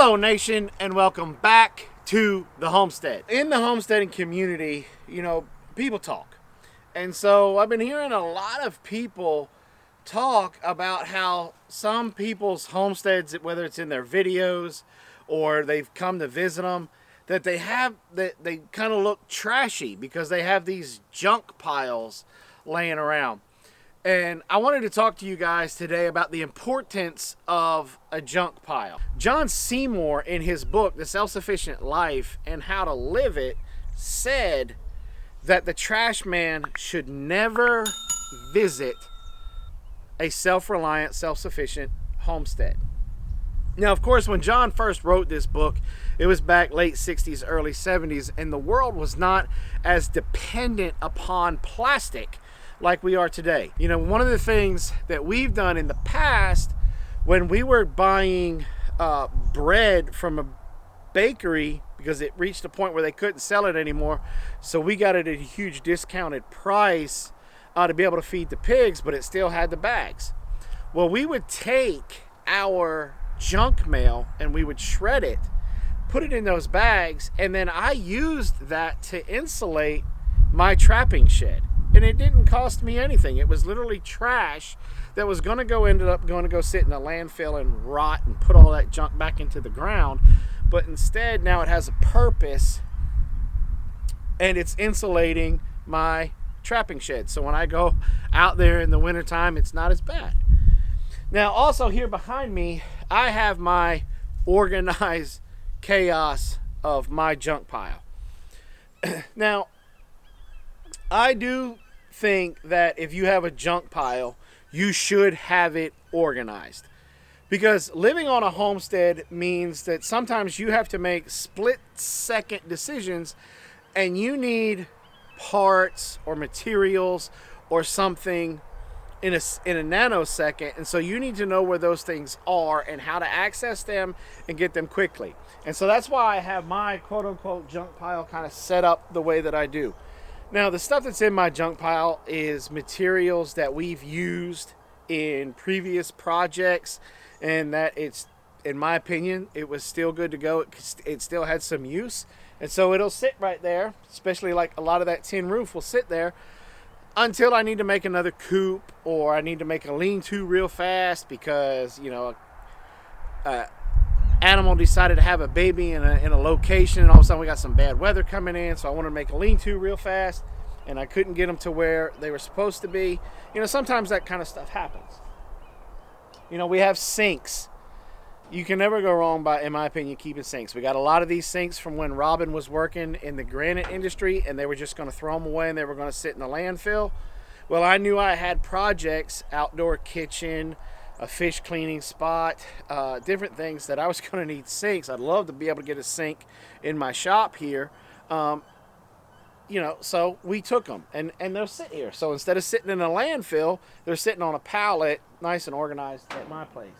Hello nation, and welcome back to the homestead. In the homesteading community, people talk. And so I've been hearing a lot of people talk about how some people's homesteads, whether it's in their videos or they've come to visit them, that they kind of look trashy because they have these junk piles laying around. And I wanted to talk to you guys today about the importance of a junk pile. John Seymour, in his book, The Self-Sufficient Life and How to Live It, said that the trash man should never visit a self-reliant, self-sufficient homestead. Now, of course, when John first wrote this book, it was back late 60s, early 70s, and the world was not as dependent upon plastic like we are today. One of the things that we've done in the past, when we were buying bread from a bakery, because it reached a point where they couldn't sell it anymore, so we got it at a huge discounted price to be able to feed the pigs, but it still had the bags. Well, we would take our junk mail and we would shred it, put it in those bags, and then I used that to insulate my trapping shed. And it didn't cost me anything. It was literally trash that was ended up going to go sit in a landfill and rot and put all that junk back into the ground. But instead, now it has a purpose, and it's insulating my trapping shed. So when I go out there in the wintertime, it's not as bad. Now, also here behind me, I have my organized chaos of my junk pile. Now, I do think that if you have a junk pile, you should have it organized. Because living on a homestead means that sometimes you have to make split-second decisions, and you need parts or materials or something in a nanosecond, and so you need to know where those things are and how to access them and get them quickly. And so that's why I have my quote-unquote junk pile kind of set up the way that I do. Now, the stuff that's in my junk pile is materials that we've used in previous projects, and that it's, in my opinion, it was still good to go. It still had some use, and so it'll sit right there, especially like a lot of that tin roof will sit there until I need to make another coop, or I need to make a lean-to real fast because, animal decided to have a baby in a location, and all of a sudden we got some bad weather coming in, so I wanted to make a lean-to real fast, and I couldn't get them to where they were supposed to be. Sometimes that kind of stuff happens. We have sinks. You can never go wrong by, in my opinion, keeping sinks. We got a lot of these sinks from when Robin was working in the granite industry, and they were just going to throw them away and they were going to sit in the landfill. Well, I knew I had projects, outdoor kitchen, a fish cleaning spot, different things that I was going to need sinks. I'd love to be able to get a sink in my shop here. So we took them, and they'll sit here. So instead of sitting in a landfill, they're sitting on a pallet, nice and organized at my place.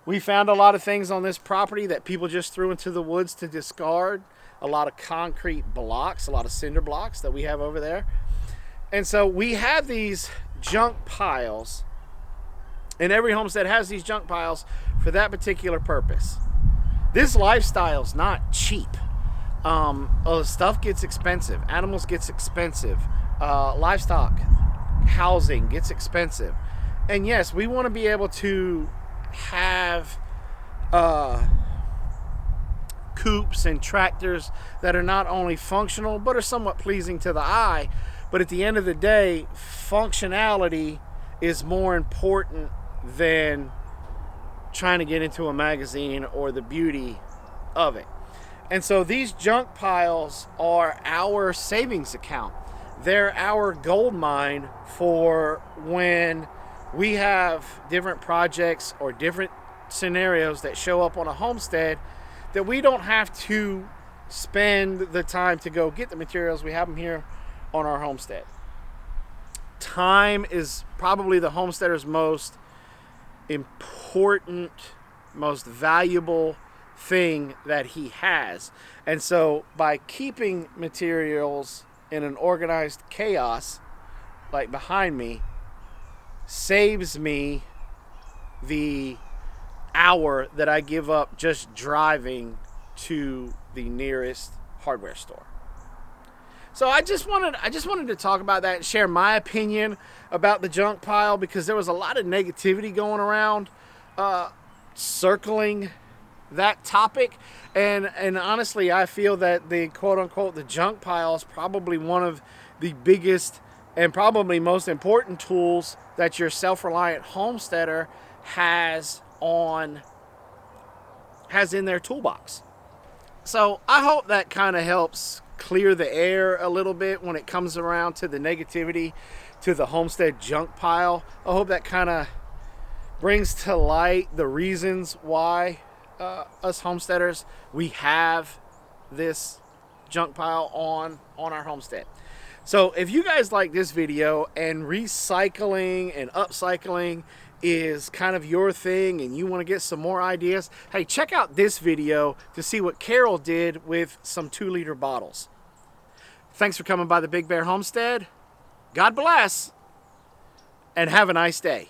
We found a lot of things on this property that people just threw into the woods to discard. A lot of concrete blocks, a lot of cinder blocks that we have over there. And so we have these junk piles, and every homestead has these junk piles for that particular purpose. This lifestyle's not cheap. Stuff gets expensive. Animals gets expensive. Livestock housing gets expensive. And yes, we want to be able to have coops and tractors that are not only functional but are somewhat pleasing to the eye. But at the end of the day, functionality is more important than trying to get into a magazine or the beauty of it. And so these junk piles are our savings account. They're our gold mine for when we have different projects or different scenarios that show up on a homestead that we don't have to spend the time to go get the materials. We have them here on our homestead. Time is probably the homesteader's most important, most valuable thing that he has. And so by keeping materials in an organized chaos like behind me saves me the hour that I give up just driving to the nearest hardware store. So I just wanted to talk about that and share my opinion about the junk pile, because there was a lot of negativity going around circling that topic, and honestly I feel that the quote unquote the junk pile is probably one of the biggest and probably most important tools that your self-reliant homesteader has in their toolbox. So I hope that kind of helps clear the air a little bit when it comes around to the negativity to the homestead junk pile. I hope that kind of brings to light the reasons why us homesteaders, we have this junk pile on our homestead. So if you guys like this video and recycling and upcycling is kind of your thing and you want to get some more ideas, hey, check out this video to see what Carol did with some 2-liter bottles. Thanks for coming by the Big Bear Homestead. God bless, and have a nice day.